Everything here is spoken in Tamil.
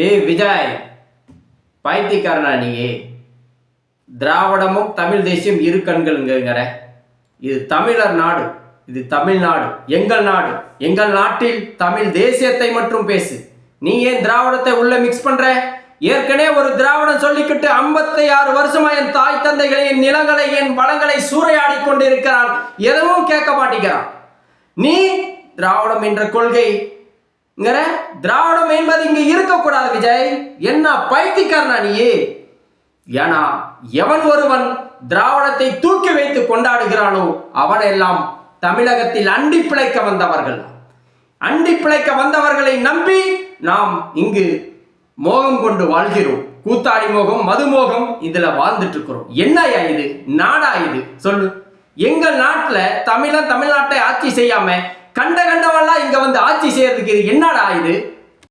ஏய் விஜய், பைத்தியக்காரனா நீ? திராவிடமும் தமிழ் தேசியம் இரு கண்கள்ங்கிற. இது தமிழர் நாடு, இது தமிழ்நாடு, எங்கள் நாடு. எங்கள் நாட்டில் தமிழ் தேசியத்தை மட்டும் பேசு. நீ ஏன் திராவிடத்தை உள்ள மிக்ஸ் பண்ற? ஏற்கனவே ஒரு திராவிடம் சொல்லிக்கிட்டு 56 வருஷமா என் தாய் தந்தைகளை, என் நிலங்களை, என் வளங்களை சூறையாடி கொண்டு இருக்கிறான். எதுவும் கேட்க மாட்டேங்கிறான். நீ திராவிடம் என்ற கொள்கை, திராவிடம் என்பது இங்க இருக்கக்கூடாது. விஜய், என்ன பைத்தியக்காரனா நீ? ஏன்னா எவன் ஒருவன் திராவிடத்தை தூக்கி வைத்து கொண்டாடுகிறானோ அவனெல்லாம் தமிழகத்தில் அண்டி பிழைக்க வந்தவர்கள். அண்டி பிழைக்க வந்தவர்களை நம்பி நாம் இங்கு மோகம் கொண்டு வாழ்கிறோம். கூத்தாடி மோகம், மதுமோகம், இதுல வாழ்ந்துட்டு இருக்கிறோம். என்னையா இது? நாடா இது? சொல்லு. எங்கள் நாட்டில் தமிழ்நாட்டை ஆட்சி செய்யாம கண்டவெல்லாம் இங்க வந்து ஆட்சி செய்யறதுக்கு இது என்னடா இது?